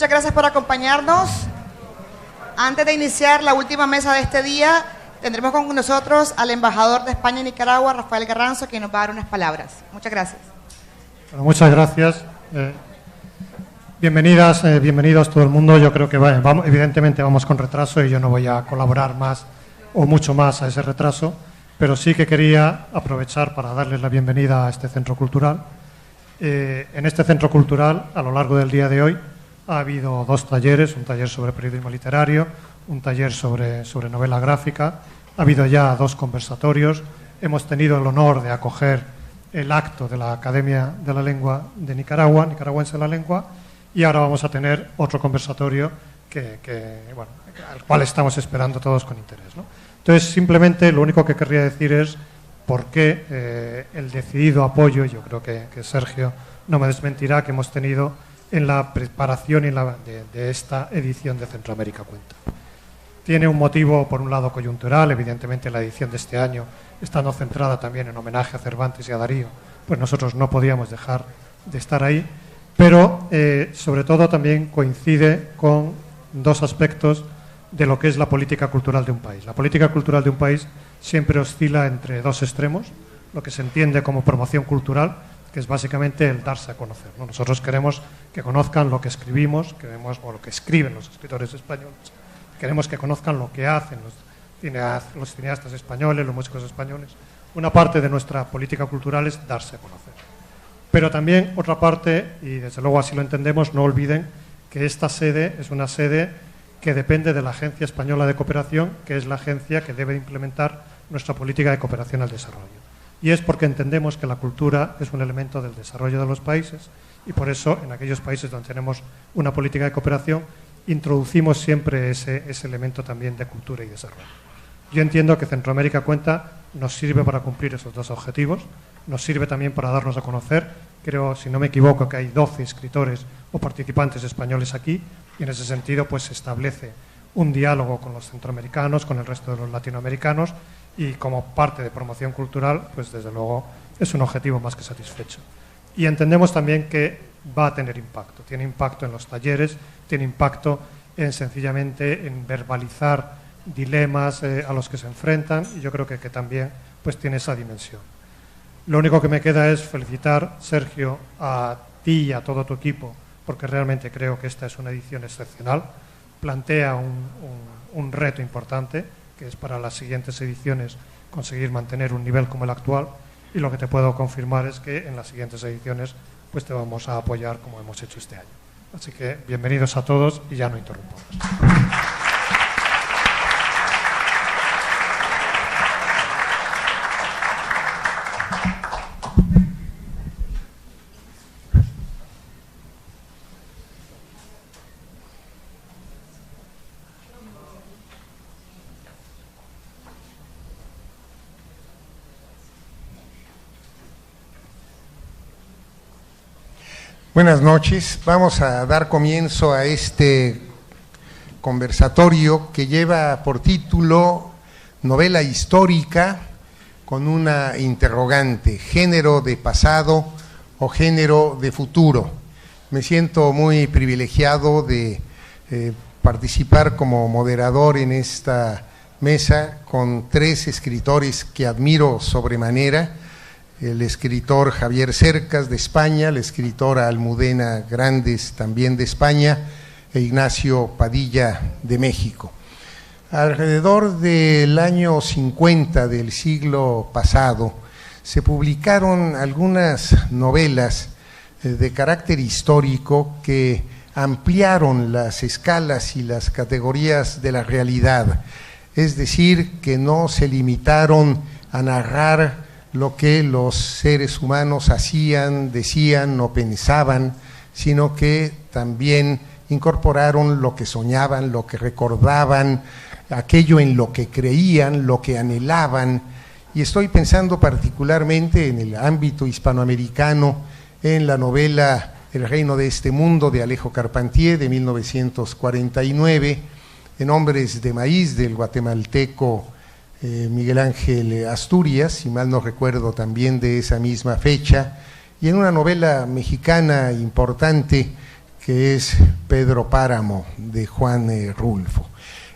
muchas gracias por acompañarnos. Antes de iniciar la última mesa de este día, tendremos con nosotros al embajador de España en Nicaragua, Rafael Garranzo, que nos va a dar unas palabras. Muchas gracias. Bueno, muchas gracias. Bienvenidas, bienvenidos todo el mundo. Yo creo que evidentemente vamos con retraso y yo no voy a colaborar más o mucho más a ese retraso, pero sí que quería aprovechar para darles la bienvenida a este centro cultural. En este centro cultural, a lo largo del día de hoy, ha habido dos talleres, un taller sobre periodismo literario, un taller sobre novela gráfica, ha habido ya dos conversatorios, hemos tenido el honor de acoger el acto de la Academia de la Lengua de Nicaragua, Nicaragüense de la Lengua, y ahora vamos a tener otro conversatorio al cual estamos esperando todos con interés, ¿no? Entonces, simplemente lo único que querría decir es por qué el decidido apoyo, yo creo que Sergio no me desmentirá, que hemos tenido en la preparación de esta edición de Centroamérica Cuenta. Tiene un motivo, por un lado, coyuntural. Evidentemente, la edición de este año, estando centrada también en homenaje a Cervantes y a Darío, pues nosotros no podíamos dejar de estar ahí, pero sobre todo también coincide con dos aspectos de lo que es la política cultural de un país. La política cultural de un país siempre oscila entre dos extremos, lo que se entiende como promoción cultural, que es básicamente el darse a conocer, ¿no? Nosotros queremos que conozcan lo que escribimos, o lo que escriben los escritores españoles, queremos que conozcan lo que hacen los cineastas españoles, los músicos españoles. Una parte de nuestra política cultural es darse a conocer. Pero también otra parte, y desde luego así lo entendemos, no olviden que esta sede es una sede que depende de la Agencia Española de Cooperación, que es la agencia que debe implementar nuestra política de cooperación al desarrollo. Y es porque entendemos que la cultura es un elemento del desarrollo de los países y por eso en aquellos países donde tenemos una política de cooperación introducimos siempre ese elemento también de cultura y desarrollo. Yo entiendo que Centroamérica Cuenta nos sirve para cumplir esos dos objetivos, nos sirve también para darnos a conocer. Creo, si no me equivoco, que hay 12 escritores o participantes españoles aquí y en ese sentido pues se establece un diálogo con los centroamericanos, con el resto de los latinoamericanos, y como parte de promoción cultural, pues desde luego es un objetivo más que satisfecho. Y entendemos también que va a tener impacto. Tiene impacto en los talleres, tiene impacto sencillamente en verbalizar dilemas a los que se enfrentan, y yo creo que también pues tiene esa dimensión. Lo único que me queda es felicitar, Sergio, a ti y a todo tu equipo, porque realmente creo que esta es una edición excepcional. Plantea un reto importante, que es para las siguientes ediciones conseguir mantener un nivel como el actual, y lo que te puedo confirmar es que en las siguientes ediciones pues te vamos a apoyar como hemos hecho este año. Así que bienvenidos a todos y ya no interrumpo más. Buenas noches. Vamos a dar comienzo a este conversatorio que lleva por título Novela histórica con una interrogante: género de pasado o género de futuro. Me siento muy privilegiado de participar como moderador en esta mesa con tres escritores que admiro sobremanera: el escritor Javier Cercas de España, la escritora Almudena Grandes también de España e Ignacio Padilla de México. Alrededor del año 50 del siglo pasado se publicaron algunas novelas de carácter histórico que ampliaron las escalas y las categorías de la realidad, es decir, que no se limitaron a narrar lo que los seres humanos hacían, decían o pensaban, sino que también incorporaron lo que soñaban, lo que recordaban, aquello en lo que creían, lo que anhelaban. Y estoy pensando particularmente en el ámbito hispanoamericano, en la novela El reino de este mundo de Alejo Carpentier de 1949, en Hombres de maíz del guatemalteco Miguel Ángel Asturias, si mal no recuerdo, también de esa misma fecha, y en una novela mexicana importante que es Pedro Páramo, de Juan Rulfo.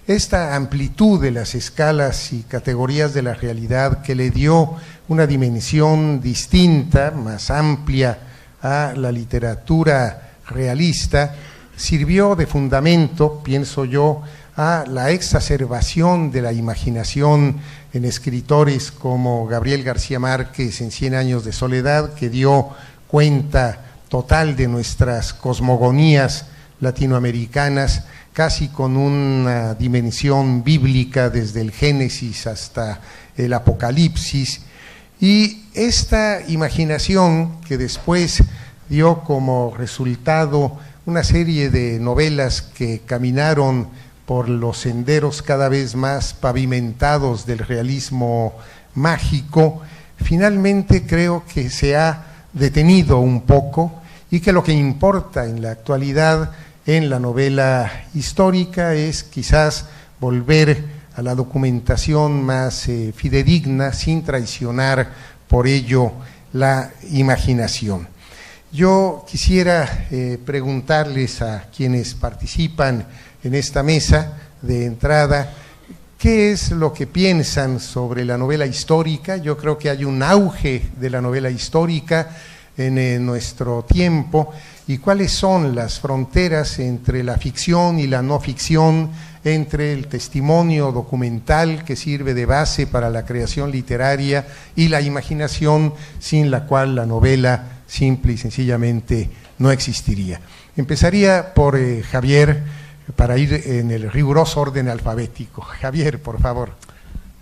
Esta amplitud de las escalas y categorías de la realidad que le dio una dimensión distinta, más amplia a la literatura realista, sirvió de fundamento, pienso yo, a la exacerbación de la imaginación en escritores como Gabriel García Márquez en Cien años de soledad, que dio cuenta total de nuestras cosmogonías latinoamericanas, casi con una dimensión bíblica desde el Génesis hasta el Apocalipsis, y esta imaginación que después dio como resultado una serie de novelas que caminaron por los senderos cada vez más pavimentados del realismo mágico, finalmente creo que se ha detenido un poco y que lo que importa en la actualidad en la novela histórica es quizás volver a la documentación más fidedigna sin traicionar por ello la imaginación. Yo quisiera preguntarles a quienes participan en esta mesa de entrada, ¿qué es lo que piensan sobre la novela histórica? Yo creo que hay un auge de la novela histórica en nuestro tiempo, y cuáles son las fronteras entre la ficción y la no ficción, entre el testimonio documental que sirve de base para la creación literaria y la imaginación sin la cual la novela simple y sencillamente no existiría. Empezaría por Javier, para ir en el riguroso orden alfabético. Javier, por favor.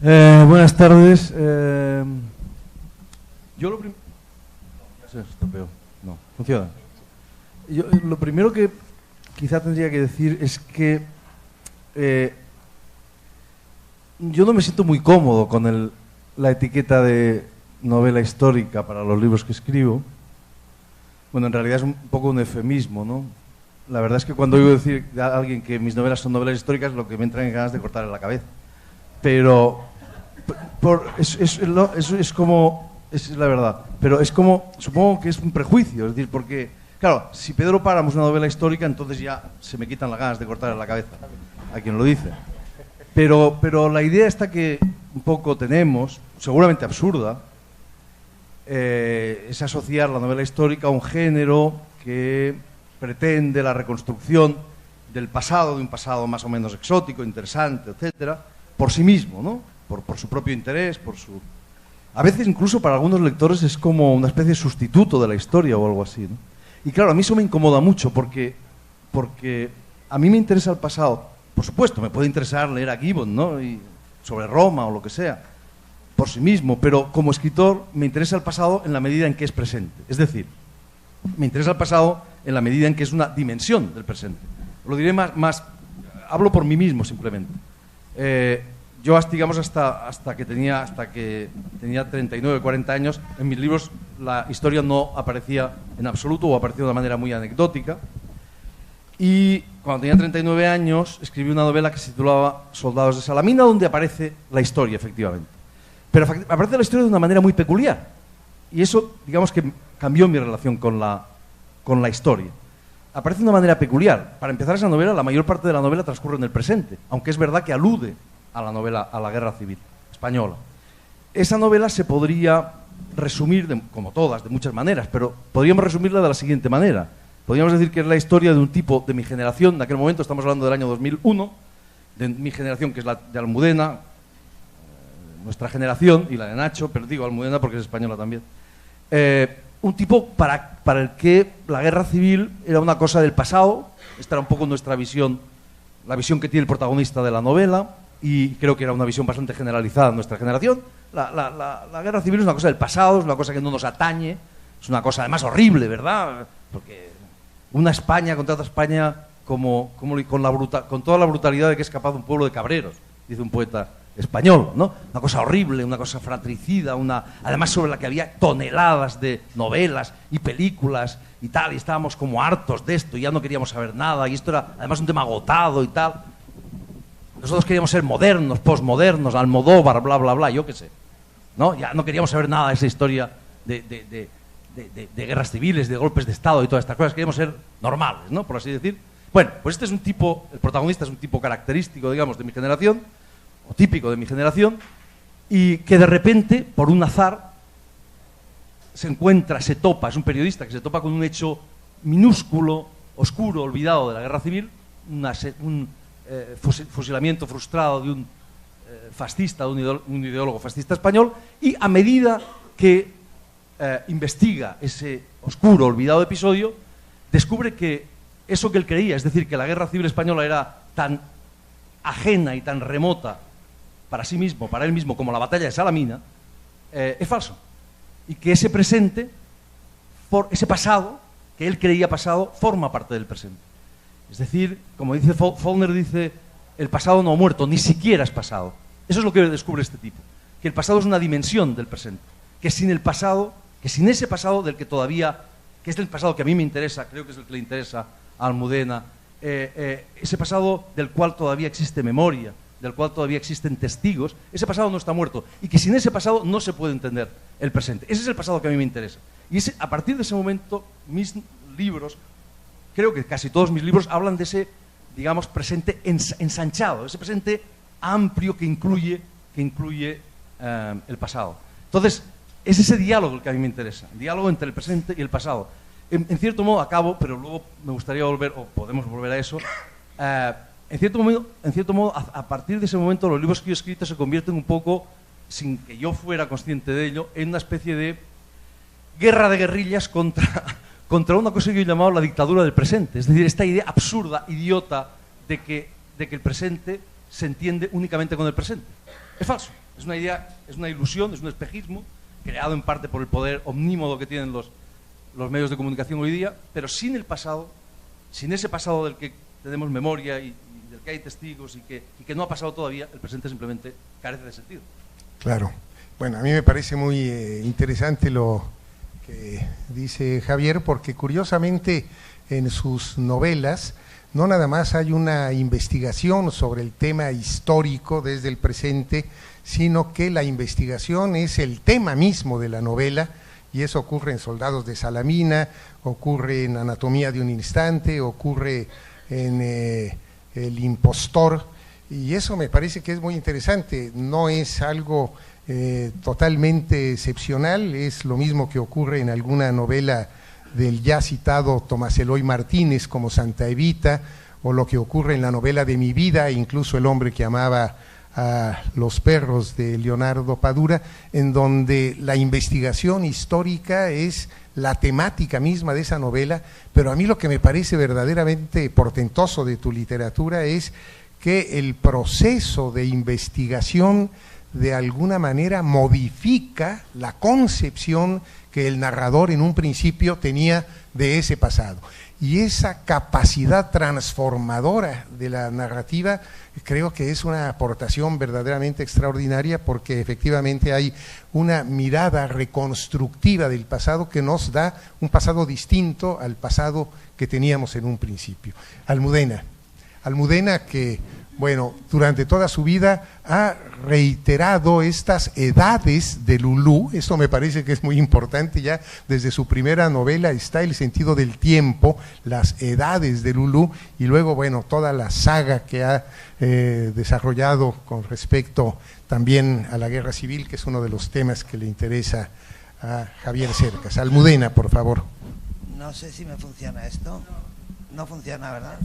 Buenas tardes. Yo lo primero... No, funciona. Yo, lo primero que quizá tendría que decir es que yo no me siento muy cómodo con la etiqueta de novela histórica para los libros que escribo. Bueno, en realidad es un poco un eufemismo, ¿no? La verdad es que cuando oigo decir a alguien que mis novelas son novelas históricas, lo que me entran en ganas de cortarle la cabeza. Pero es como... es la verdad. Pero es como... supongo que es un prejuicio. Es decir, porque... claro, si Pedro Páramo es una novela histórica, entonces ya se me quitan las ganas de cortarle la cabeza a quien lo dice. Pero la idea esta que un poco tenemos, seguramente absurda, es asociar la novela histórica a un género que pretende la reconstrucción del pasado, de un pasado más o menos exótico, interesante, etcétera, por sí mismo, ¿no? Por su propio interés, por su... A veces incluso para algunos lectores es como una especie de sustituto de la historia o algo así, ¿no? Y claro, a mí eso me incomoda mucho porque a mí me interesa el pasado. Por supuesto, me puede interesar leer a Gibbon, ¿no? Y sobre Roma o lo que sea, por sí mismo, pero como escritor me interesa el pasado en la medida en que es presente. Es decir, me interesa el pasado en la medida en que es una dimensión del presente. Lo diré más hablo por mí mismo simplemente. Yo, digamos, hasta que tenía 39, 40 años, en mis libros la historia no aparecía en absoluto o aparecía de una manera muy anecdótica. Y cuando tenía 39 años escribí una novela que se titulaba Soldados de Salamina, donde aparece la historia, efectivamente. Pero aparece la historia de una manera muy peculiar. Y eso, digamos que cambió mi relación con la historia. Aparece de una manera peculiar. Para empezar esa novela, la mayor parte de la novela transcurre en el presente, aunque es verdad que alude a la novela, a la Guerra Civil Española. Esa novela se podría resumir, como todas, de muchas maneras, pero podríamos resumirla de la siguiente manera. Podríamos decir que es la historia de un tipo de mi generación, en aquel momento estamos hablando del año 2001, de mi generación, que es la de Almudena, nuestra generación, y la de Nacho, pero digo Almudena porque es española también. Un tipo para el que la Guerra Civil era una cosa del pasado. Esta era un poco nuestra visión, la visión que tiene el protagonista de la novela, y creo que era una visión bastante generalizada en nuestra generación. La Guerra Civil es una cosa del pasado, es una cosa que no nos atañe, es una cosa además horrible, ¿verdad? Porque una España contra otra España con toda la brutalidad de que es capaz un pueblo de cabreros, dice un poeta español, ¿no? Una cosa horrible, una cosa fratricida, además sobre la que había toneladas de novelas y películas y tal, y estábamos como hartos de esto, y ya no queríamos saber nada, y esto era además un tema agotado y tal. Nosotros queríamos ser modernos, posmodernos, Almodóvar, bla, bla, bla, yo qué sé, ¿no? Ya no queríamos saber nada de esa historia de de guerras civiles, de golpes de Estado y todas estas cosas. Queríamos ser normales, ¿no? Por así decir. Bueno, pues este es un tipo, el protagonista es un tipo característico, digamos, de mi generación, o típico de mi generación, y que de repente, por un azar, se encuentra, se topa, es un periodista que se topa con un hecho minúsculo, oscuro, olvidado de la guerra civil, un fusilamiento frustrado de un fascista, de un ideólogo fascista español, y a medida que investiga ese oscuro, olvidado episodio, descubre que eso que él creía, es decir, que la guerra civil española era tan ajena y tan remota para sí mismo, para él mismo, como la batalla de Salamina, es falso. Y que ese presente, ese pasado, que él creía pasado, forma parte del presente. Es decir, como dice Faulkner, dice, el pasado no ha muerto, ni siquiera es pasado. Eso es lo que descubre este tipo, que el pasado es una dimensión del presente, que sin el pasado, que sin ese pasado del que todavía, que es el pasado que a mí me interesa, creo que es el que le interesa a Almudena, ese pasado del cual todavía existe memoria, del cual todavía existen testigos, ese pasado no está muerto, y que sin ese pasado no se puede entender el presente. Ese es el pasado que a mí me interesa. Y a partir de ese momento, mis libros, creo que casi todos mis libros hablan de ese, digamos, presente ensanchado, ese presente amplio que incluye el pasado. Entonces, es ese diálogo el que a mí me interesa, el diálogo entre el presente y el pasado. En cierto modo, acabo, pero luego me gustaría volver, o podemos volver a eso. En cierto modo, a partir de ese momento, los libros que yo he escrito se convierten un poco, sin que yo fuera consciente de ello, en una especie de guerra de guerrillas contra una cosa que yo he llamado la dictadura del presente. Es decir, esta idea absurda, idiota, de que el presente se entiende únicamente con el presente. Es falso. Es una idea, es una ilusión, es un espejismo, creado en parte por el poder omnímodo que tienen los medios de comunicación hoy día, pero sin el pasado, sin ese pasado del que tenemos memoria y del que hay testigos y que no ha pasado todavía, el presente simplemente carece de sentido. Claro. Bueno, a mí me parece muy interesante lo que dice Javier, porque curiosamente en sus novelas no nada más hay una investigación sobre el tema histórico desde el presente, sino que la investigación es el tema mismo de la novela, y eso ocurre en Soldados de Salamina, ocurre en Anatomía de un instante, ocurre en El impostor, y eso me parece que es muy interesante. No es algo totalmente excepcional, es lo mismo que ocurre en alguna novela del ya citado Tomás Eloy Martínez como Santa Evita, o lo que ocurre en la novela de Mi vida, incluso El hombre que amaba a los perros de Leonardo Padura, en donde la investigación histórica es la temática misma de esa novela. Pero a mí lo que me parece verdaderamente portentoso de tu literatura es que el proceso de investigación de alguna manera modifica la concepción que el narrador en un principio tenía de ese pasado. Y esa capacidad transformadora de la narrativa creo que es una aportación verdaderamente extraordinaria, porque efectivamente hay una mirada reconstructiva del pasado que nos da un pasado distinto al pasado que teníamos en un principio. Almudena que, bueno, durante toda su vida ha reiterado estas edades de Lulú. Esto me parece que es muy importante. Ya desde su primera novela está el sentido del tiempo, las edades de Lulú, y luego, bueno, toda la saga que ha desarrollado con respecto también a la guerra civil, que es uno de los temas que le interesa a Javier Cercas. Almudena, por favor. No sé si me funciona esto. No funciona, ¿verdad?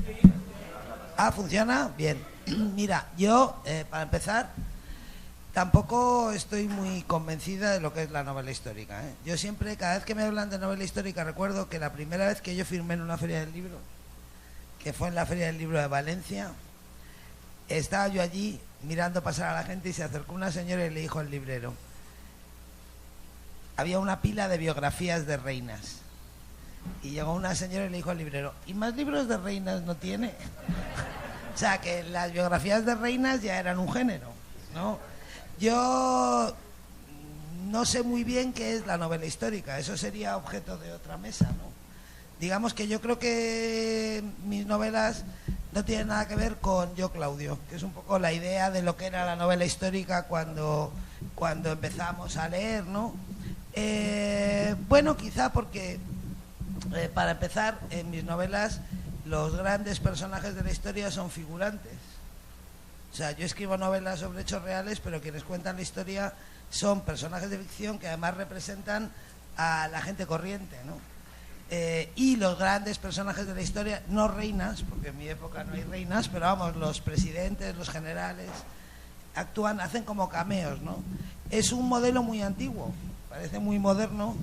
Ah, ¿funciona? Bien. Mira, yo, para empezar, tampoco estoy muy convencida de lo que es la novela histórica, ¿eh? Yo siempre, cada vez que me hablan de novela histórica, recuerdo que la primera vez que yo firmé en una feria del libro, que fue en la Feria del Libro de Valencia, estaba yo allí mirando pasar a la gente y se acercó una señora y le dijo al librero, había una pila de biografías de reinas. Y llegó una señora y le dijo al librero, ¿y más libros de reinas no tiene? O sea, que las biografías de reinas ya eran un género, ¿no? Yo no sé muy bien qué es la novela histórica, eso sería objeto de otra mesa, ¿no? Digamos que yo creo que mis novelas no tienen nada que ver con Yo, Claudio, que es un poco la idea de lo que era la novela histórica cuando empezamos a leer, ¿no? Bueno, quizá porque, para empezar, en mis novelas los grandes personajes de la historia son figurantes. O sea, yo escribo novelas sobre hechos reales, pero quienes cuentan la historia son personajes de ficción que además representan a la gente corriente, ¿no? Y los grandes personajes de la historia, no reinas, porque en mi época no hay reinas, pero vamos, los presidentes, los generales, actúan, hacen como cameos, ¿no? Es un modelo muy antiguo, parece muy moderno,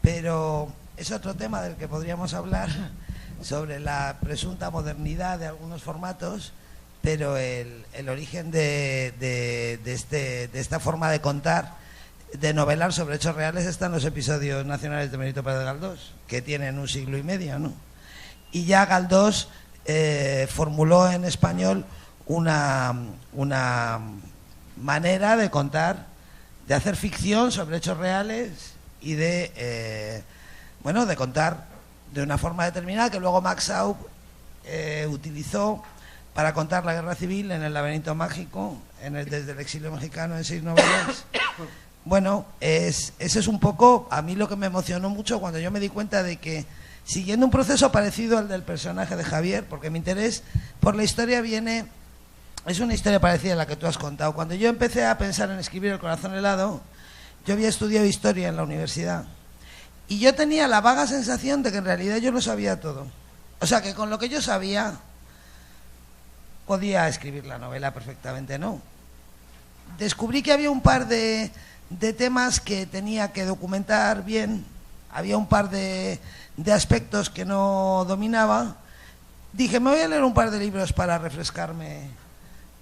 pero es otro tema del que podríamos hablar, sobre la presunta modernidad de algunos formatos, pero el origen de esta forma de contar, de novelar sobre hechos reales, está en los episodios nacionales de Benito Pérez Galdós, que tienen un siglo y medio, ¿no? Y ya Galdós formuló en español una manera de contar, de hacer ficción sobre hechos reales y de contar de una forma determinada que luego Max Aub utilizó para contar la guerra civil en El laberinto mágico, desde el exilio mexicano, en 6 novelas. Bueno, ese es un poco a mí lo que me emocionó mucho cuando yo me di cuenta de que, siguiendo un proceso parecido al del personaje de Javier, porque mi interés por la historia es una historia parecida a la que tú has contado. Cuando yo empecé a pensar en escribir El corazón helado, yo había estudiado historia en la universidad y yo tenía la vaga sensación de que en realidad yo lo sabía todo. O sea, que con lo que yo sabía podía escribir la novela perfectamente, ¿no? Descubrí que había un par de temas que tenía que documentar bien, había un par de aspectos que no dominaba. Dije, me voy a leer un par de libros para refrescarme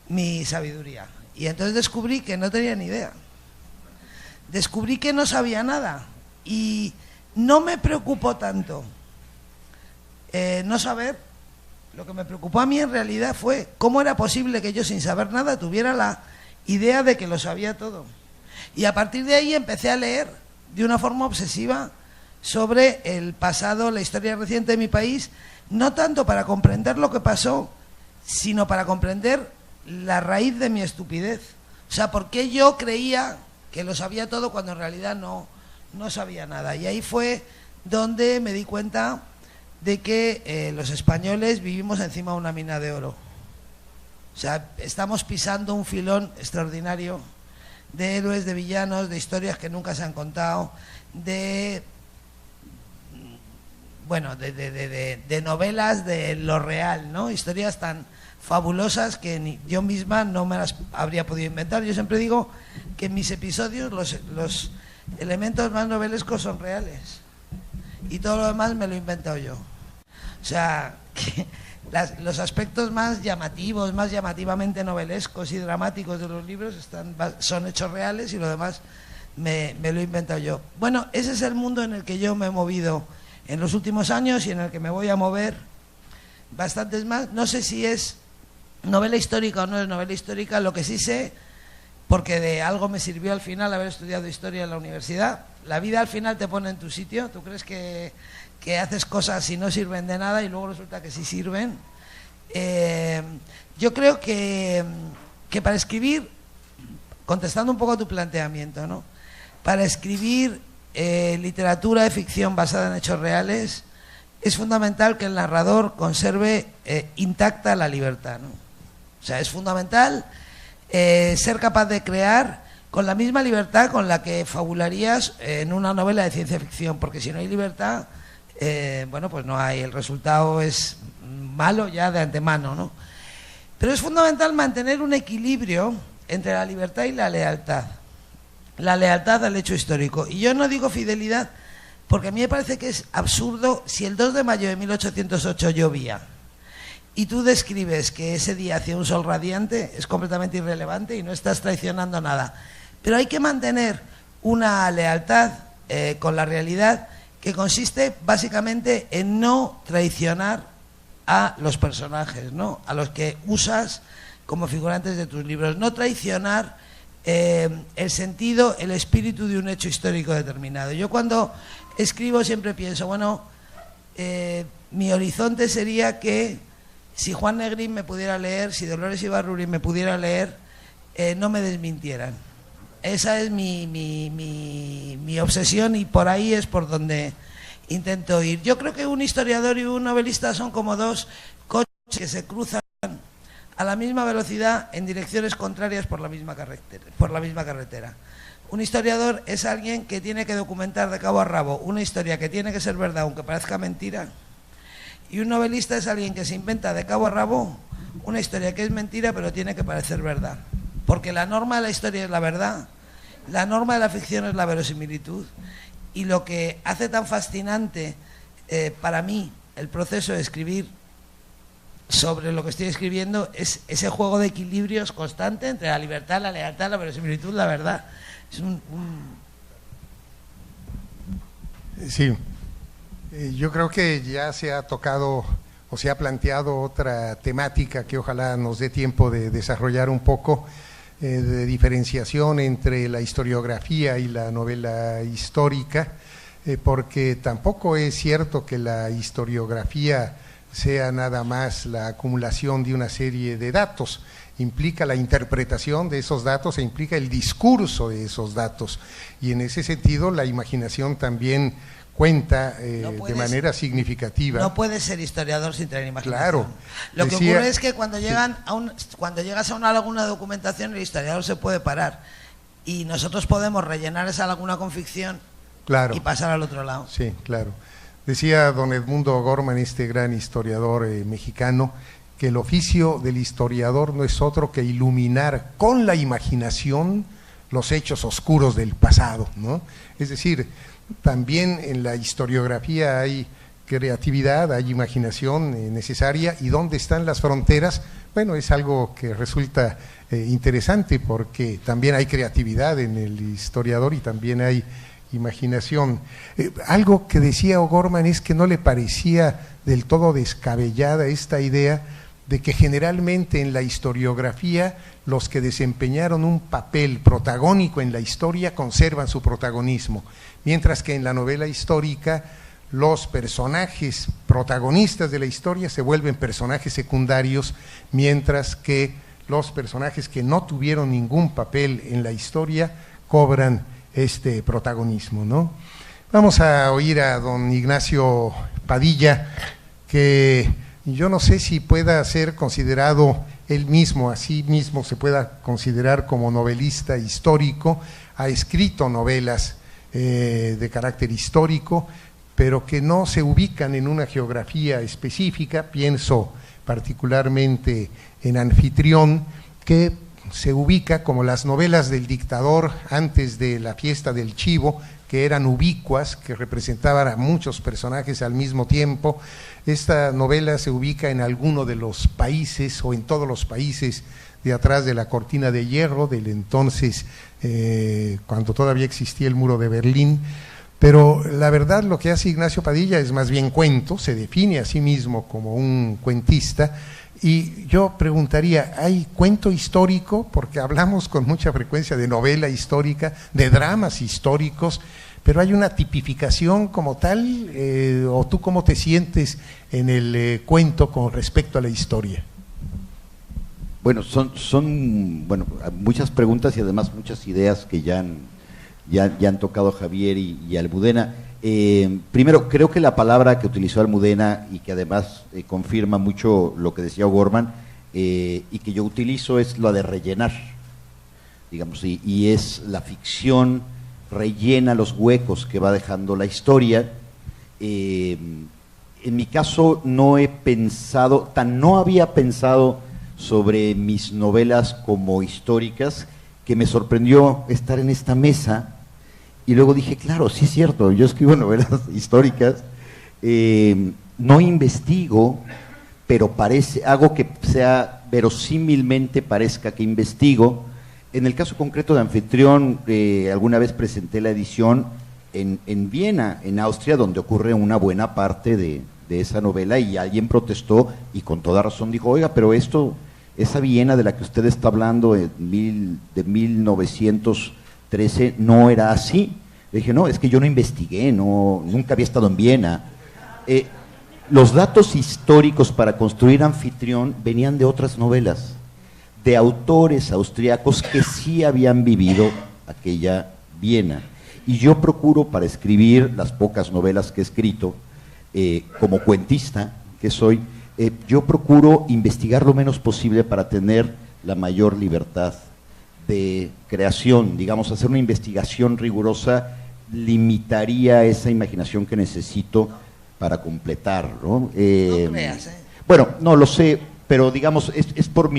mi sabiduría. Y entonces descubrí que no tenía ni idea. Descubrí que no sabía nada. Y no me preocupó tanto no saber. Lo que me preocupó a mí en realidad fue cómo era posible que yo, sin saber nada, tuviera la idea de que lo sabía todo. Y a partir de ahí empecé a leer de una forma obsesiva sobre el pasado, la historia reciente de mi país, no tanto para comprender lo que pasó, sino para comprender la raíz de mi estupidez. O sea, por qué yo creía que lo sabía todo cuando en realidad no sabía nada. Y ahí fue donde me di cuenta de que los españoles vivimos encima de una mina de oro. O sea, estamos pisando un filón extraordinario de héroes, de villanos, de historias que nunca se han contado, de novelas de lo real, ¿no? Historias tan fabulosas que ni yo misma no me las habría podido inventar. Yo siempre digo que en mis episodios los elementos más novelescos son reales y todo lo demás me lo he inventado yo. O sea, que los aspectos más llamativos, más llamativamente novelescos y dramáticos de los libros son hechos reales y lo demás me lo he inventado yo. Bueno, ese es el mundo en el que yo me he movido en los últimos años y en el que me voy a mover bastantes más. No sé si es novela histórica o no es novela histórica, lo que sí sé, porque de algo me sirvió al final haber estudiado historia en la universidad. La vida al final te pone en tu sitio. Tú crees que haces cosas y no sirven de nada y luego resulta que sí sirven. Yo creo que para escribir, contestando un poco a tu planteamiento, ¿no? Para escribir literatura de ficción basada en hechos reales es fundamental que el narrador conserve intacta la libertad, ¿no? O sea, es fundamental ser capaz de crear con la misma libertad con la que fabularías en una novela de ciencia ficción, porque si no hay libertad, pues no hay, el resultado es malo ya de antemano, ¿no? Pero es fundamental mantener un equilibrio entre la libertad y la lealtad al hecho histórico. Y yo no digo fidelidad porque a mí me parece que es absurdo. Si el 2 de mayo de 1808 llovía y tú describes que ese día hacía un sol radiante, es completamente irrelevante y no estás traicionando nada. Pero hay que mantener una lealtad con la realidad que consiste básicamente en no traicionar a los personajes, ¿no? A los que usas como figurantes de tus libros. No traicionar el sentido, el espíritu de un hecho histórico determinado. Yo cuando escribo siempre pienso, mi horizonte sería que si Juan Negrín me pudiera leer, si Dolores Ibarruri me pudiera leer, no me desmintieran. esa es mi obsesión y por ahí es por donde intento ir. Yo creo que un historiador y un novelista son como dos coches que se cruzan a la misma velocidad en direcciones contrarias por la misma carretera. Un historiador es alguien que tiene que documentar de cabo a rabo una historia que tiene que ser verdad aunque parezca mentira, y un novelista es alguien que se inventa de cabo a rabo una historia que es mentira pero tiene que parecer verdad, porque la norma de la historia es la verdad, la norma de la ficción es la verosimilitud, y lo que hace tan fascinante para mí el proceso de escribir sobre lo que estoy escribiendo es ese juego de equilibrios constante entre la libertad, la lealtad, la verosimilitud, la verdad. Es Sí, yo creo que ya se ha tocado o se ha planteado otra temática que ojalá nos dé tiempo de desarrollar un poco, de diferenciación entre la historiografía y la novela histórica, porque tampoco es cierto que la historiografía sea nada más la acumulación de una serie de datos, implica la interpretación de esos datos e implica el discurso de esos datos, y en ese sentido la imaginación también cuenta de manera significativa. No puedes ser historiador sin tener imaginación. Claro. Lo que ocurre es que cuando llegas a una laguna de documentación, el historiador se puede parar y nosotros podemos rellenar esa laguna con ficción, claro, y pasar al otro lado. Sí, claro. Decía don Edmundo O'Gorman, este gran historiador mexicano, que el oficio del historiador no es otro que iluminar con la imaginación los hechos oscuros del pasado, ¿no? Es decir, también en la historiografía hay creatividad, hay imaginación necesaria, y dónde están las fronteras, bueno, es algo que resulta interesante, porque también hay creatividad en el historiador y también hay imaginación. Algo que decía O'Gorman es que no le parecía del todo descabellada esta idea de que generalmente en la historiografía los que desempeñaron un papel protagónico en la historia conservan su protagonismo, mientras que en la novela histórica los personajes protagonistas de la historia se vuelven personajes secundarios, mientras que los personajes que no tuvieron ningún papel en la historia cobran este protagonismo, ¿no? Vamos a oír a don Ignacio Padilla, que yo no sé si pueda ser considerado él mismo, a sí mismo se pueda considerar como novelista histórico, ha escrito novelas de carácter histórico, pero que no se ubican en una geografía específica. Pienso particularmente en Anfitrión, que se ubica como las novelas del dictador antes de la fiesta del chivo, que eran ubicuas, que representaban a muchos personajes al mismo tiempo. Esta novela se ubica en alguno de los países o en todos los países de atrás de la cortina de hierro del entonces, cuando todavía existía el muro de Berlín. Pero la verdad, lo que hace Ignacio Padilla es más bien cuento, se define a sí mismo como un cuentista. Y yo preguntaría, ¿hay cuento histórico? Porque hablamos con mucha frecuencia de novela histórica, de dramas históricos, pero ¿hay una tipificación como tal? ¿O tú cómo te sientes en el cuento con respecto a la historia? Bueno, son muchas preguntas y además muchas ideas que ya han tocado Javier y Almudena. Primero, creo que la palabra que utilizó Almudena y que además confirma mucho lo que decía O'Gorman y que yo utilizo es la de rellenar, digamos, y es la ficción rellena los huecos que va dejando la historia. En mi caso no había pensado sobre mis novelas como históricas, que me sorprendió estar en esta mesa. Y luego dije, claro, sí es cierto, yo escribo novelas históricas, no investigo, pero hago que sea verosímilmente parezca que investigo. En el caso concreto de Anfitrión, alguna vez presenté la edición en Viena, en Austria, donde ocurre una buena parte de esa novela, y alguien protestó y con toda razón dijo, oiga, pero esa Viena de la que usted está hablando de 1913 no era así. Le dije, no, es que yo no investigué, nunca había estado en Viena. Los datos históricos para construir Anfitrión venían de otras novelas, de autores austriacos que sí habían vivido aquella Viena. Y yo procuro, para escribir las pocas novelas que he escrito, como cuentista que soy, yo procuro investigar lo menos posible para tener la mayor libertad de creación. Digamos, hacer una investigación rigurosa limitaría esa imaginación que necesito para completar, ¿no? No creas, Bueno, no lo sé, pero digamos, es por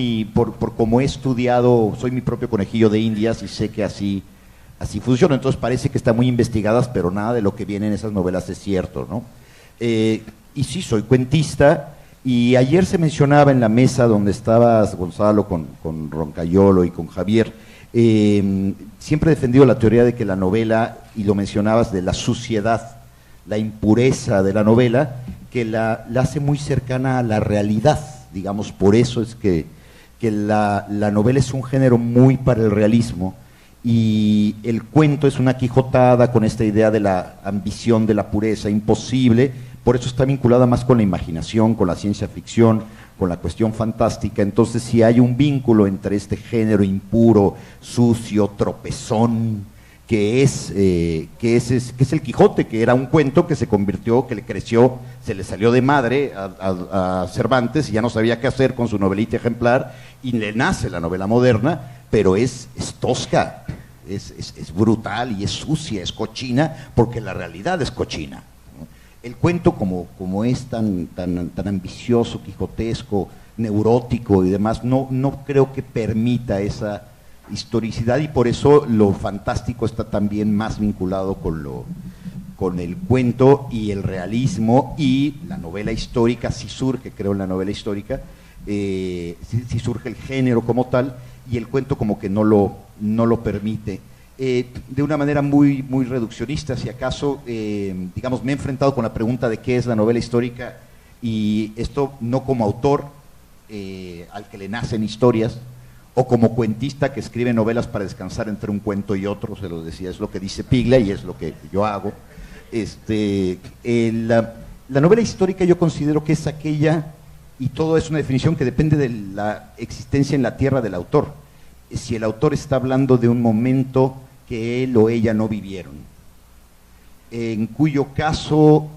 cómo he estudiado, soy mi propio conejillo de Indias y sé que así funciona. Entonces parece que están muy investigadas, pero nada de lo que viene en esas novelas es cierto, ¿no? Y sí, soy cuentista, y ayer se mencionaba en la mesa donde estabas, Gonzalo, con Roncayolo y con Javier, siempre he defendido la teoría de que la novela, y lo mencionabas, de la suciedad, la impureza de la novela, que la hace muy cercana a la realidad, digamos. Por eso es que la novela es un género muy para el realismo, y el cuento es una quijotada con esta idea de la ambición de la pureza imposible. Por eso está vinculada más con la imaginación, con la ciencia ficción, con la cuestión fantástica. Entonces, si hay un vínculo entre este género impuro, sucio, tropezón, que es el Quijote, que era un cuento que se convirtió, que le creció, se le salió de madre a Cervantes, y ya no sabía qué hacer con su novelita ejemplar, y le nace la novela moderna, pero es tosca, es brutal y es sucia, es cochina, porque la realidad es cochina. El cuento, como es tan ambicioso, quijotesco, neurótico y demás, no creo que permita esa historicidad, y por eso lo fantástico está también más vinculado con el cuento y el realismo, y la novela histórica sí surge, creo, en la novela histórica, sí surge el género como tal, y el cuento como que no lo permite. De una manera muy reduccionista, si acaso, digamos, me he enfrentado con la pregunta de qué es la novela histórica, y esto no como autor al que le nacen historias, o como cuentista que escribe novelas para descansar entre un cuento y otro, se lo decía, es lo que dice Piglia y es lo que yo hago. La novela histórica yo considero que es aquella, y todo es una definición que depende de la existencia en la tierra del autor. Si el autor está hablando de un momento que él o ella no vivieron, en cuyo caso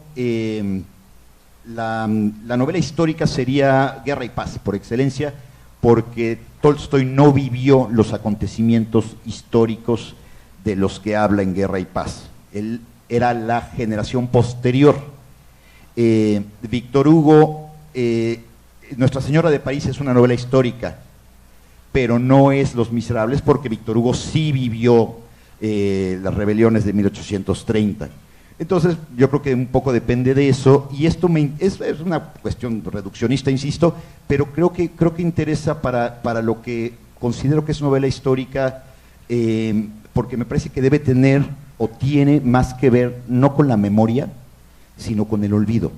la novela histórica sería Guerra y Paz, por excelencia, porque Tolstoy no vivió los acontecimientos históricos de los que habla en Guerra y Paz. Él era la generación posterior. Víctor Hugo, Nuestra Señora de París es una novela histórica, pero no es Los Miserables, porque Víctor Hugo sí vivió las rebeliones de 1830. Entonces, yo creo que un poco depende de eso, y esto es una cuestión reduccionista, insisto, pero creo que interesa para lo que considero que es novela histórica, porque me parece que debe tener, o tiene más que ver, no con la memoria, sino con el olvido,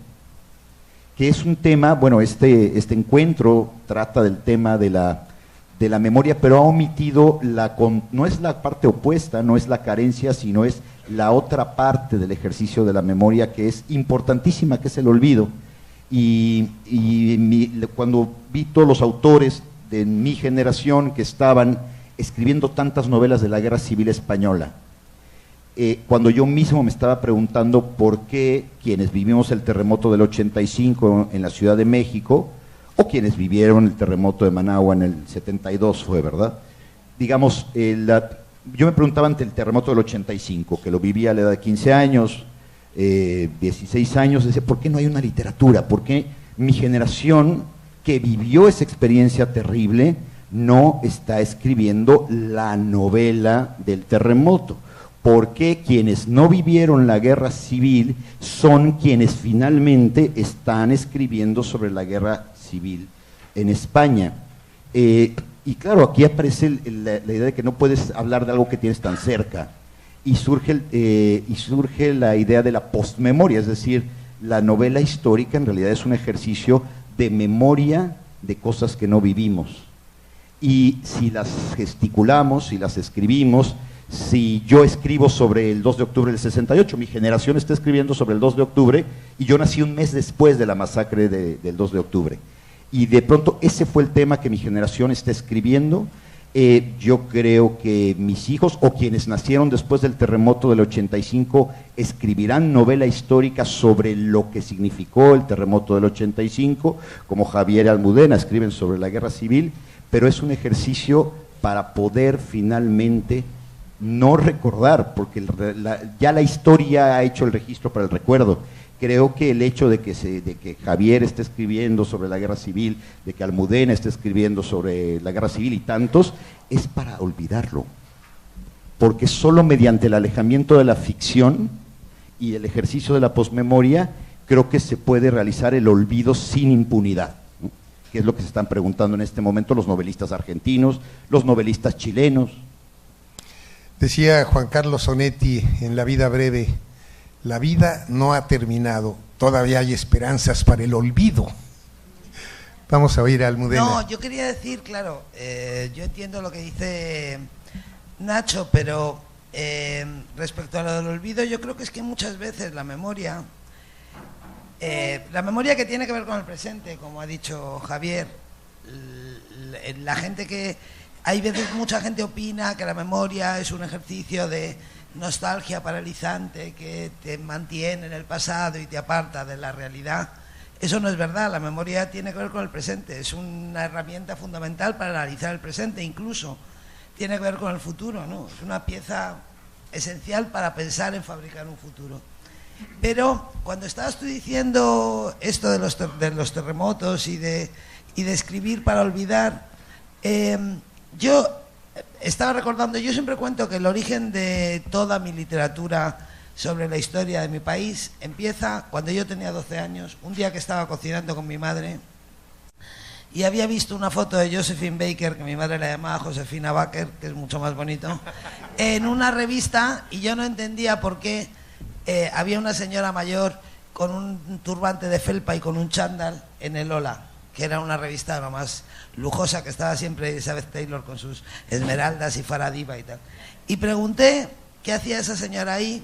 que es un tema, bueno, este encuentro trata del tema de la memoria, pero ha omitido no es la parte opuesta, no es la carencia, sino es la otra parte del ejercicio de la memoria, que es importantísima, que es el olvido. Y cuando vi todos los autores de mi generación que estaban escribiendo tantas novelas de la Guerra Civil Española, cuando yo mismo me estaba preguntando por qué quienes vivimos el terremoto del 85 en la Ciudad de México, o quienes vivieron el terremoto de Managua en el 72 fue, ¿verdad? Digamos, yo me preguntaba ante el terremoto del 85, que lo vivía a la edad de 15 años, 16 años, decía, ¿por qué no hay una literatura? ¿Por qué mi generación que vivió esa experiencia terrible no está escribiendo la novela del terremoto? ¿Por qué quienes no vivieron la guerra civil son quienes finalmente están escribiendo sobre la guerra civil en España? Y claro, aquí aparece la idea de que no puedes hablar de algo que tienes tan cerca, y surge la idea de la postmemoria, es decir, la novela histórica en realidad es un ejercicio de memoria de cosas que no vivimos, y si las gesticulamos, si las escribimos, si yo escribo sobre el 2 de octubre del 68, mi generación está escribiendo sobre el 2 de octubre, y yo nací un mes después de la masacre del 2 de octubre. Y de pronto ese fue el tema que mi generación está escribiendo, Yo creo que mis hijos o quienes nacieron después del terremoto del 85 escribirán novela histórica sobre lo que significó el terremoto del 85, como Javier Almudena escriben sobre la guerra civil, pero es un ejercicio para poder finalmente no recordar, porque ya la historia ha hecho el registro para el recuerdo. Creo que el hecho de que Javier esté escribiendo sobre la guerra civil, de que Almudena esté escribiendo sobre la guerra civil y tantos, es para olvidarlo. Porque solo mediante el alejamiento de la ficción y el ejercicio de la posmemoria, creo que se puede realizar el olvido sin impunidad, ¿no? Que es lo que se están preguntando en este momento los novelistas argentinos, los novelistas chilenos. Decía Juan Carlos Onetti en La vida breve: la vida no ha terminado, todavía hay esperanzas para el olvido. Vamos a oír a Almudena. No, yo quería decir, claro, yo entiendo lo que dice Nacho, pero respecto a lo del olvido, yo creo que es que muchas veces la memoria que tiene que ver con el presente, como ha dicho Javier, la gente que... Hay veces mucha gente opina que la memoria es un ejercicio de nostalgia paralizante que te mantiene en el pasado y te aparta de la realidad. Eso no es verdad, la memoria tiene que ver con el presente, es una herramienta fundamental para analizar el presente, incluso tiene que ver con el futuro, ¿no? Es una pieza esencial para pensar en fabricar un futuro. Pero cuando estabas tú diciendo esto de los terremotos y de escribir para olvidar, yo estaba recordando, yo siempre cuento que el origen de toda mi literatura sobre la historia de mi país empieza cuando yo tenía 12 años, un día que estaba cocinando con mi madre y había visto una foto de Josephine Baker, que mi madre la llamaba Josefina Baker, que es mucho más bonito, en una revista, y yo no entendía por qué había una señora mayor con un turbante de felpa y con un chándal en el Hola, que era una revista lo más lujosa, que estaba siempre Elizabeth Taylor con sus esmeraldas y Faradiva y tal. Y pregunté qué hacía esa señora ahí,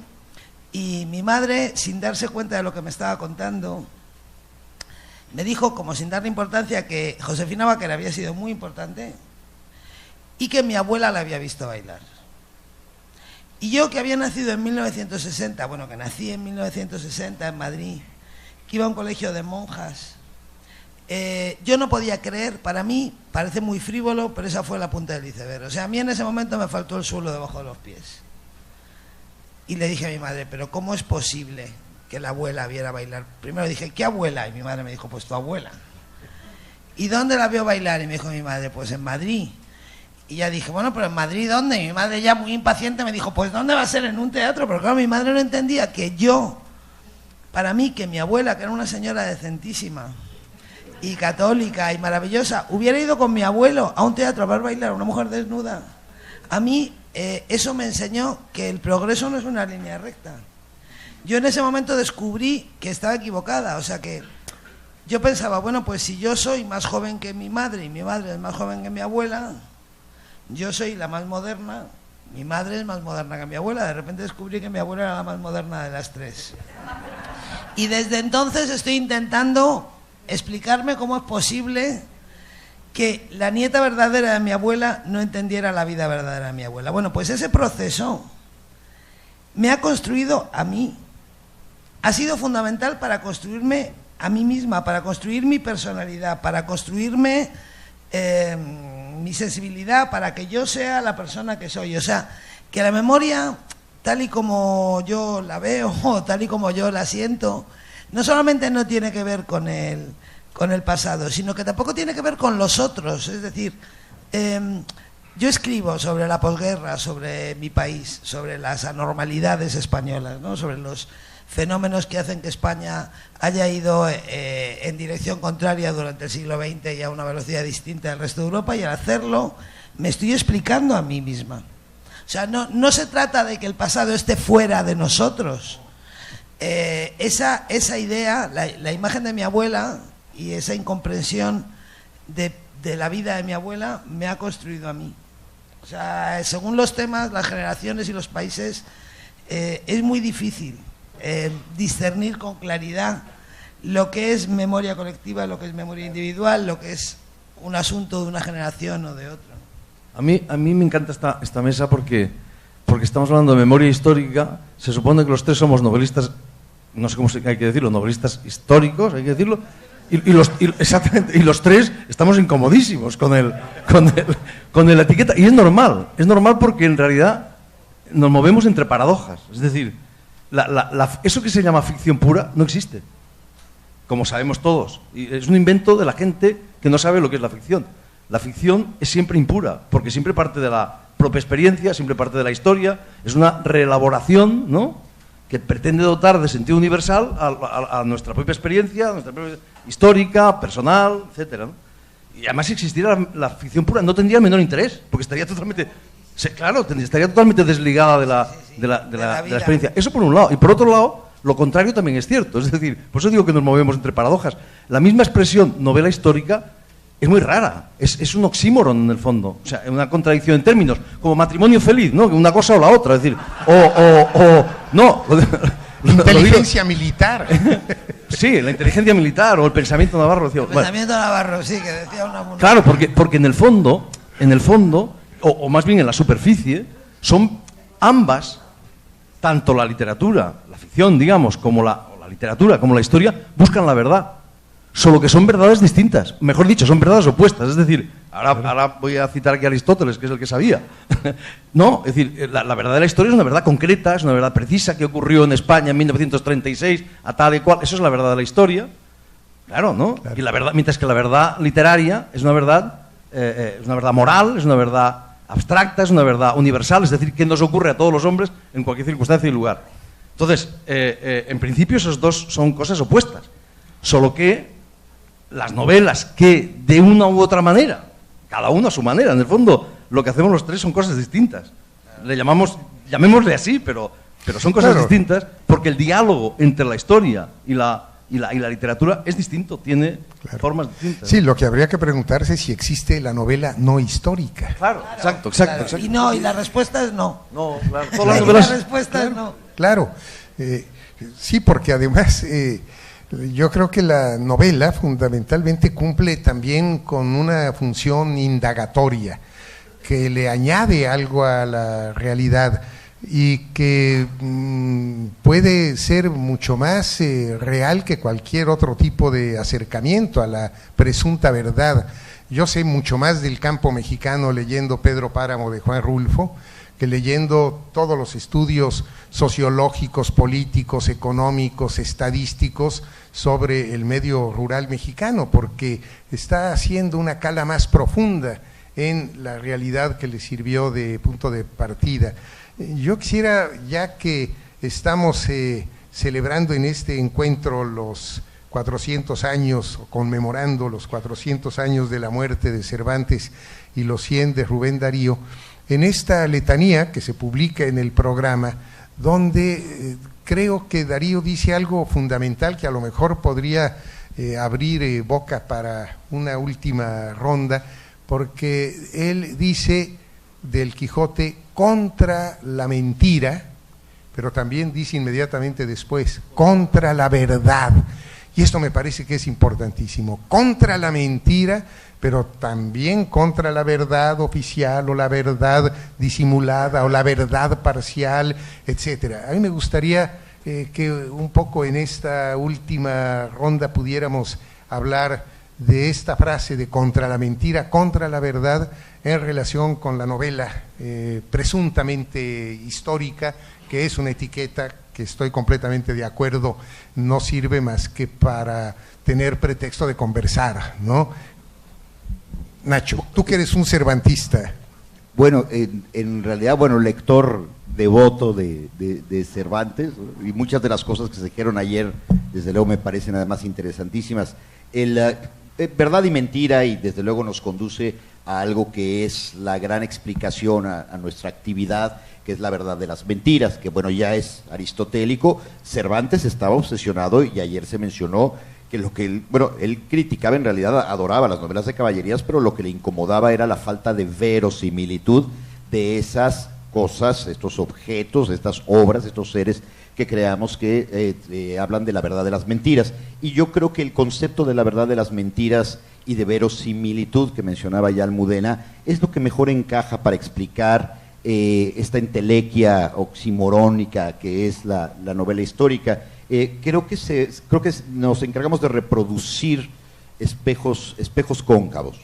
y mi madre, sin darse cuenta de lo que me estaba contando, me dijo, como sin darle importancia, que Josefina Baker había sido muy importante y que mi abuela la había visto bailar. Y yo, que había nacido en 1960, bueno, que nací en 1960 en Madrid, que iba a un colegio de monjas, yo no podía creer, para mí parece muy frívolo, pero esa fue la punta del iceberg. O sea, a mí en ese momento me faltó el suelo debajo de los pies. Y le dije a mi madre, pero ¿cómo es posible que la abuela viera bailar? Primero dije, ¿qué abuela? Y mi madre me dijo, pues tu abuela. ¿Y dónde la vio bailar? Y me dijo mi madre, pues en Madrid. Y ya dije, bueno, pero ¿en Madrid dónde? Y mi madre, ya muy impaciente, me dijo, pues ¿dónde va a ser? En un teatro. Pero claro, mi madre no entendía que yo, para mí, que mi abuela, que era una señora decentísima y católica y maravillosa, hubiera ido con mi abuelo a un teatro a ver bailar a una mujer desnuda. A mí eso me enseñó que el progreso no es una línea recta. Yo en ese momento descubrí que estaba equivocada, o sea que yo pensaba, bueno, pues si yo soy más joven que mi madre y mi madre es más joven que mi abuela, yo soy la más moderna, mi madre es más moderna que mi abuela. De repente descubrí que mi abuela era la más moderna de las tres. Y desde entonces estoy intentando explicarme cómo es posible que la nieta verdadera de mi abuela no entendiera la vida verdadera de mi abuela. Bueno, pues ese proceso me ha construido a mí. Ha sido fundamental para construirme a mí misma, para construir mi personalidad, para construirme mi sensibilidad, para que yo sea la persona que soy. O sea, que la memoria, tal y como yo la veo, o tal y como yo la siento, no solamente no tiene que ver con el pasado, sino que tampoco tiene que ver con los otros. Es decir, yo escribo sobre la posguerra, sobre mi país, sobre las anormalidades españolas, ¿no? Sobre los fenómenos que hacen que España haya ido en dirección contraria durante el siglo XX y a una velocidad distinta del resto de Europa, y al hacerlo me estoy explicando a mí misma. O sea, no se trata de que el pasado esté fuera de nosotros. Esa idea, la imagen de mi abuela y esa incomprensión de la vida de mi abuela me ha construido a mí. O sea, según los temas, las generaciones y los países, es muy difícil discernir con claridad lo que es memoria colectiva, lo que es memoria individual, lo que es un asunto de una generación o de otra. A mí me encanta esta mesa porque estamos hablando de memoria histórica. Se supone que los tres somos novelistas, no sé cómo hay que decirlo, novelistas históricos, hay que decirlo, exactamente, y los tres estamos incomodísimos con la etiqueta. Y es normal porque en realidad nos movemos entre paradojas. Es decir, eso que se llama ficción pura no existe, como sabemos todos. Y es un invento de la gente que no sabe lo que es la ficción. La ficción es siempre impura, porque siempre parte de la propia experiencia, siempre parte de la historia, es una reelaboración, ¿no?, que pretende dotar de sentido universal a nuestra propia experiencia, a nuestra propia histórica, personal, etcétera, ¿no? Y además, si existiera la ficción pura, no tendría el menor interés, porque estaría totalmente, estaría totalmente desligada de la experiencia. Eso por un lado. Y por otro lado, lo contrario también es cierto. Es decir, por eso digo que nos movemos entre paradojas. La misma expresión novela histórica es muy rara, es un oxímoron en el fondo, o sea, una contradicción en términos, como matrimonio feliz, ¿no? Una cosa o la otra, es decir, no. Inteligencia militar. Sí, la inteligencia militar o el pensamiento navarro. El pensamiento navarro, sí, que decía una... Claro, porque en el fondo, o más bien en la superficie, son ambas, tanto la literatura, la ficción, digamos, como la literatura, como la historia, buscan la verdad. Solo que son verdades distintas, mejor dicho, son verdades opuestas. Es decir, ahora voy a citar aquí a Aristóteles, que es el que sabía. No, es decir, la verdad de la historia es una verdad concreta, es una verdad precisa que ocurrió en España en 1936, a tal y cual. Eso es la verdad de la historia, claro, ¿no? Claro. Y la verdad, mientras que la verdad literaria es una verdad moral, es una verdad abstracta, es una verdad universal, es decir, que nos ocurre a todos los hombres en cualquier circunstancia y lugar. Entonces, en principio, esos dos son cosas opuestas, solo que las novelas que de una u otra manera, cada uno a su manera, en el fondo lo que hacemos los tres son cosas distintas. Llamémosle así, pero son cosas distintas, porque el diálogo entre la historia y la literatura es distinto, tiene formas distintas. Sí, lo que habría que preguntarse es si existe la novela no histórica. Claro, exacto. Y la respuesta es no. No, claro. La respuesta es no. Claro, sí, porque además... yo creo que la novela fundamentalmente cumple también con una función indagatoria, que le añade algo a la realidad y que puede ser mucho más real que cualquier otro tipo de acercamiento a la presunta verdad. Yo sé mucho más del campo mexicano leyendo Pedro Páramo de Juan Rulfo que leyendo todos los estudios sociológicos, políticos, económicos, estadísticos sobre el medio rural mexicano, porque está haciendo una cala más profunda en la realidad que le sirvió de punto de partida. Yo quisiera, ya que estamos celebrando en este encuentro los 400 años, conmemorando los 400 años de la muerte de Cervantes y los 100 de Rubén Darío, en esta letanía que se publica en el programa, donde creo que Darío dice algo fundamental que a lo mejor podría abrir boca para una última ronda, porque él dice del Quijote contra la mentira, pero también dice inmediatamente después contra la verdad, y esto me parece que es importantísimo, contra la mentira, pero también contra la verdad oficial o la verdad disimulada o la verdad parcial, etcétera. A mí me gustaría que un poco en esta última ronda pudiéramos hablar de esta frase de contra la mentira, contra la verdad, en relación con la novela presuntamente histórica, que es una etiqueta que estoy completamente de acuerdo, no sirve más que para tener pretexto de conversar, ¿no? Nacho, tú que eres un cervantista. Bueno, en realidad, lector devoto de Cervantes, ¿no? Y muchas de las cosas que se dijeron ayer, desde luego me parecen además interesantísimas. Verdad y mentira, y desde luego nos conduce a algo que es la gran explicación a nuestra actividad, que es la verdad de las mentiras, que ya es aristotélico. Cervantes estaba obsesionado, y ayer se mencionó que él criticaba, en realidad adoraba las novelas de caballerías, pero lo que le incomodaba era la falta de verosimilitud de esas cosas, estos objetos, estas obras, estos seres que creamos que hablan de la verdad de las mentiras. Y yo creo que el concepto de la verdad de las mentiras y de verosimilitud que mencionaba ya Almudena es lo que mejor encaja para explicar esta entelequia oximorónica que es la novela histórica. Creo que nos encargamos de reproducir espejos cóncavos,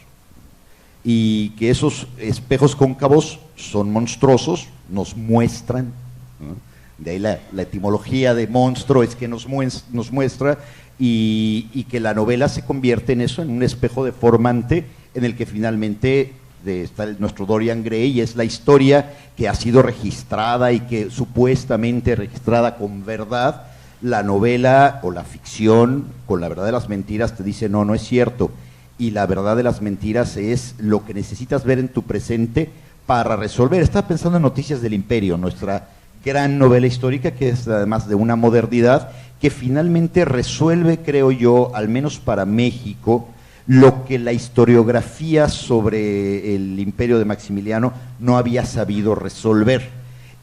y que esos espejos cóncavos son monstruosos, nos muestran, ¿no? De ahí la etimología de monstruo es que nos muestra, y que la novela se convierte en eso, en un espejo deformante en el que finalmente está nuestro Dorian Gray, y es la historia que ha sido registrada y que supuestamente registrada con verdad. La novela o la ficción con la verdad de las mentiras te dice no, no es cierto, y la verdad de las mentiras es lo que necesitas ver en tu presente para resolver. Estaba pensando en Noticias del Imperio, nuestra gran novela histórica, que es además de una modernidad, que finalmente resuelve, creo yo, al menos para México, lo que la historiografía sobre el imperio de Maximiliano no había sabido resolver.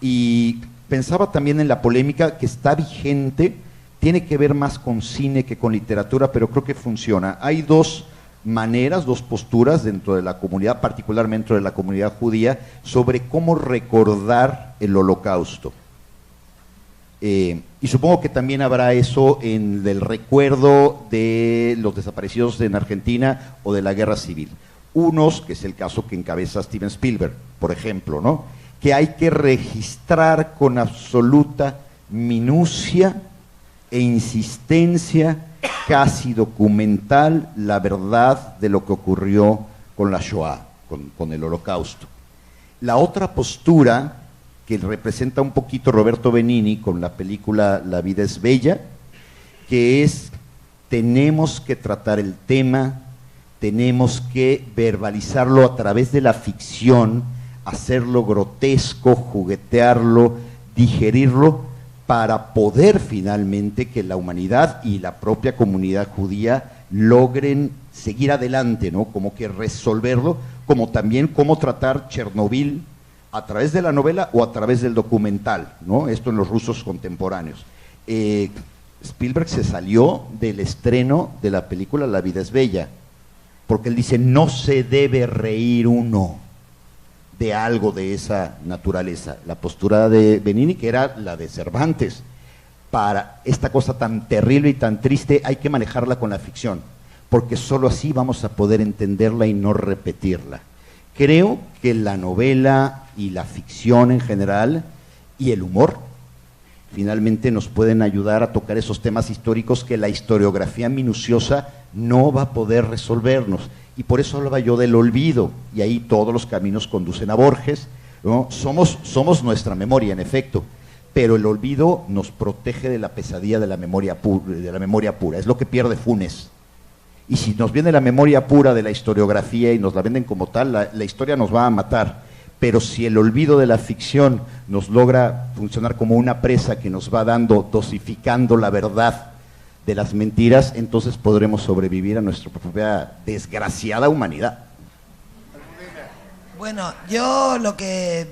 Y pensaba también en la polémica que está vigente, tiene que ver más con cine que con literatura, pero creo que funciona. Hay dos maneras, dos posturas dentro de la comunidad, particularmente dentro de la comunidad judía, sobre cómo recordar el Holocausto. Y supongo que también habrá eso en el recuerdo de los desaparecidos en Argentina o de la Guerra Civil. Unos, que es el caso que encabeza Steven Spielberg, por ejemplo, ¿no? Que hay que registrar con absoluta minucia e insistencia casi documental la verdad de lo que ocurrió con la Shoah, con el Holocausto. La otra postura que representa un poquito Roberto Benigni con la película La vida es bella, que es, tenemos que tratar el tema, tenemos que verbalizarlo a través de la ficción, hacerlo grotesco, juguetearlo, digerirlo, para poder finalmente que la humanidad y la propia comunidad judía logren seguir adelante, ¿no? Como que resolverlo, como también cómo tratar Chernobyl a través de la novela o a través del documental, ¿no? Esto en los rusos contemporáneos. Spielberg se salió del estreno de la película La vida es bella, porque él dice, no se debe reír uno de algo de esa naturaleza. La postura de Benigni, que era la de Cervantes, para esta cosa tan terrible y tan triste hay que manejarla con la ficción, porque solo así vamos a poder entenderla y no repetirla. Creo que la novela y la ficción en general y el humor finalmente nos pueden ayudar a tocar esos temas históricos que la historiografía minuciosa no va a poder resolvernos. Y por eso hablaba yo del olvido, y ahí todos los caminos conducen a Borges, ¿no? Somos nuestra memoria, en efecto, pero el olvido nos protege de la pesadilla de la memoria pura, es lo que pierde Funes. Y si nos viene la memoria pura de la historiografía y nos la venden como tal, la historia nos va a matar. Pero si el olvido de la ficción nos logra funcionar como una presa que nos va dosificando la verdad de las mentiras, entonces podremos sobrevivir a nuestra propia desgraciada humanidad. Bueno, yo lo que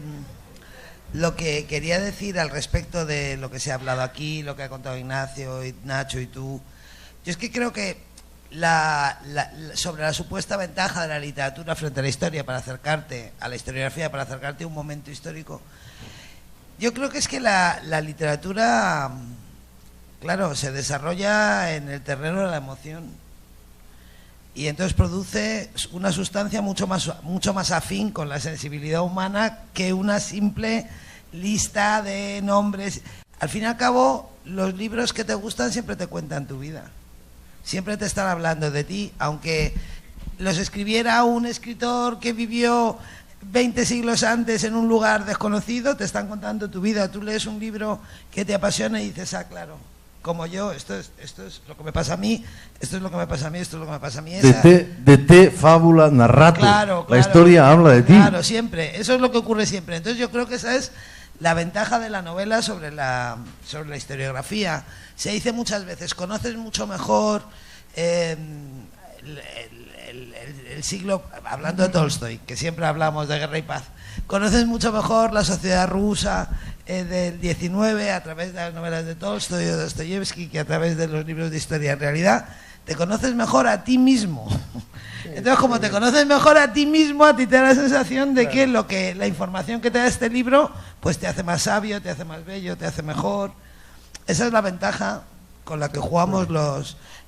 quería decir al respecto de lo que se ha hablado aquí, lo que ha contado Ignacio, y Nacho y tú, yo es que creo que sobre la supuesta ventaja de la literatura frente a la historia para acercarte a la historiografía, para acercarte a un momento histórico, yo creo que es que la literatura, claro, se desarrolla en el terreno de la emoción y entonces produce una sustancia mucho más afín con la sensibilidad humana que una simple lista de nombres. Al fin y al cabo, los libros que te gustan siempre te cuentan tu vida, siempre te están hablando de ti, aunque los escribiera un escritor que vivió 20 siglos antes en un lugar desconocido, te están contando tu vida. Tú lees un libro que te apasiona y dices, ah, claro, como yo, esto es lo que me pasa a mí, esto es lo que me pasa a mí, esto es lo que me pasa a mí. De te fábula narrato. Claro, la historia habla de ti. Claro, siempre, eso es lo que ocurre siempre. Entonces yo creo que esa es la ventaja de la novela sobre la historiografía. Se dice muchas veces, conoces mucho mejor el siglo, hablando de Tolstoy, que siempre hablamos de Guerra y Paz, conoces mucho mejor la sociedad rusa del 19 a través de las novelas de Tolstoy o Dostoyevsky que a través de los libros de historia. En realidad, te conoces mejor a ti mismo. Entonces, como te conoces mejor a ti mismo, a ti te da la sensación de que la información que te da este libro, pues te hace más sabio, te hace más bello, te hace mejor. Esa es la ventaja con la que jugamos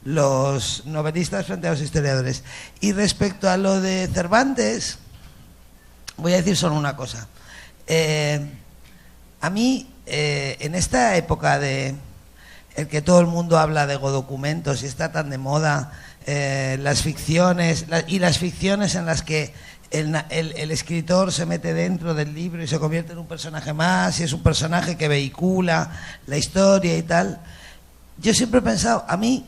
los novelistas frente a los historiadores. Y respecto a lo de Cervantes, voy a decir solo una cosa. A mí, en esta época de el que todo el mundo habla de documentos y está tan de moda las ficciones en las que el escritor se mete dentro del libro y se convierte en un personaje más, y es un personaje que vehicula la historia y tal. Yo siempre he pensado, a mí,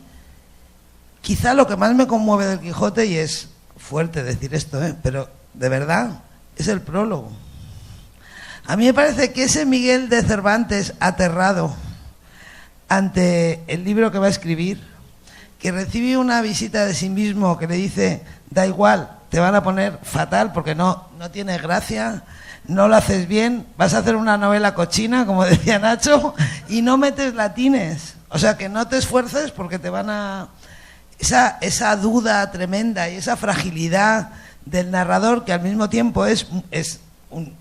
quizá lo que más me conmueve del Quijote, y es fuerte decir esto, pero de verdad, es el prólogo. A mí me parece que ese Miguel de Cervantes aterrado ante el libro que va a escribir, que recibe una visita de sí mismo que le dice, da igual, te van a poner fatal porque no tienes gracia, no lo haces bien, vas a hacer una novela cochina, como decía Nacho, y no metes latines. O sea, que no te esfuerces porque te van a... Esa duda tremenda y esa fragilidad del narrador, que al mismo tiempo es un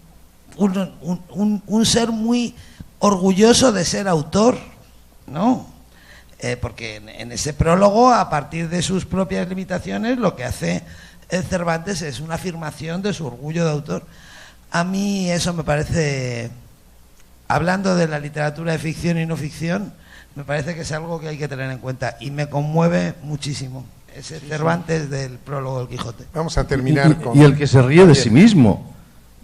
ser muy orgulloso de ser autor, ¿no? Porque en ese prólogo, a partir de sus propias limitaciones, lo que hace Cervantes es una afirmación de su orgullo de autor. A mí eso me parece, hablando de la literatura de ficción y no ficción, me parece que es algo que hay que tener en cuenta y me conmueve muchísimo ese Cervantes del prólogo del Quijote. Vamos a terminar con... Y el que se ríe de sí mismo,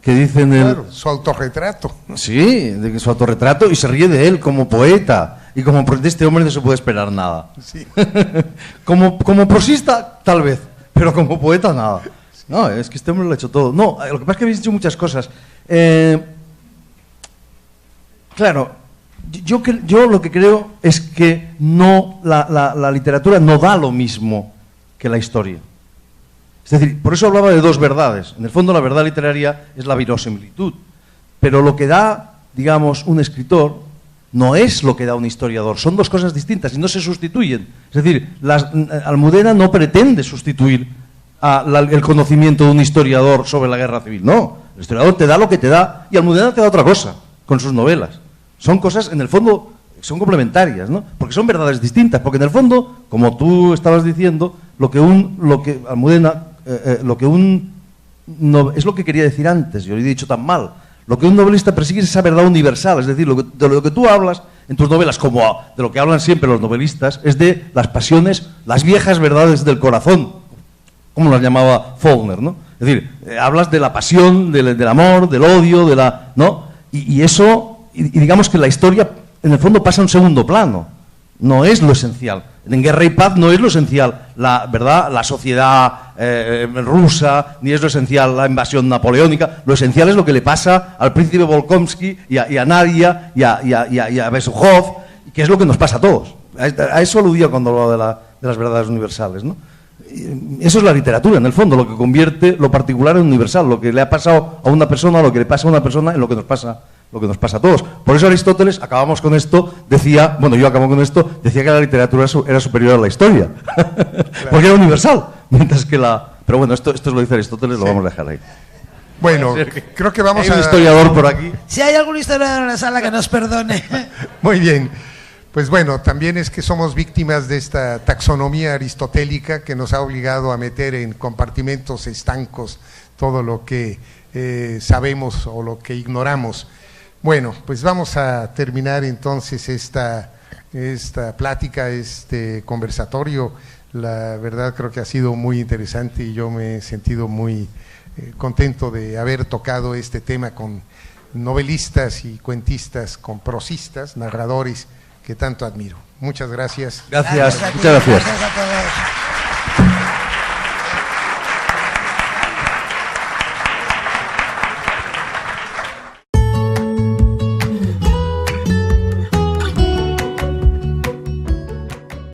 que dicen claro, su autorretrato. Sí, de su autorretrato, y se ríe de él como poeta, y como de este hombre no se puede esperar nada. Sí. como prosista, tal vez, pero como poeta, nada. No, es que este hombre lo ha hecho todo. No, lo que pasa es que habéis dicho muchas cosas. Claro, yo lo que creo es que no la literatura no da lo mismo que la historia. Es decir, por eso hablaba de dos verdades. En el fondo, la verdad literaria es la verosimilitud. Pero lo que da, digamos, un escritor no es lo que da un historiador. Son dos cosas distintas y no se sustituyen. Es decir, Almudena no pretende sustituir el conocimiento de un historiador sobre la guerra civil. No, el historiador te da lo que te da y Almudena te da otra cosa con sus novelas. Son cosas, en el fondo, son complementarias, ¿no? Porque son verdades distintas. Porque en el fondo, como tú estabas diciendo, Almudena, es lo que quería decir antes, yo lo he dicho tan mal. Lo que un novelista persigue es esa verdad universal, es decir, de lo que tú hablas en tus novelas, como de lo que hablan siempre los novelistas, es de las pasiones, las viejas verdades del corazón, como las llamaba Faulkner, ¿no? Es decir, hablas de la pasión, del amor, del odio, ¿no? Y eso, y digamos que la historia, en el fondo, pasa a un segundo plano. No es lo esencial. En Guerra y Paz no es lo esencial la sociedad rusa, ni es lo esencial la invasión napoleónica. Lo esencial es lo que le pasa al príncipe Volkonsky y a Nadia y a Besukhov, que es lo que nos pasa a todos. A eso aludía cuando hablaba de las verdades universales, ¿no? Eso es la literatura, en el fondo, lo que convierte lo particular en universal, lo que le ha pasado a una persona, lo que le pasa a una persona, en lo que nos pasa a todos. Por eso Aristóteles, acabamos con esto, decía, bueno, yo acabo con esto, decía que la literatura era superior a la historia, porque era universal, mientras que Pero bueno, esto lo dice Aristóteles, lo vamos a dejar ahí. Bueno, creo que vamos a... Hay un historiador por aquí. Si hay algún historiador en la sala, que nos perdone. Muy bien. Pues bueno, también es que somos víctimas de esta taxonomía aristotélica que nos ha obligado a meter en compartimentos estancos todo lo que sabemos o lo que ignoramos. Bueno, pues vamos a terminar entonces esta plática, este conversatorio. La verdad creo que ha sido muy interesante y yo me he sentido muy contento de haber tocado este tema con novelistas y cuentistas, con prosistas, narradores que tanto admiro. Muchas gracias. Gracias, muchas gracias. Gracias a todos.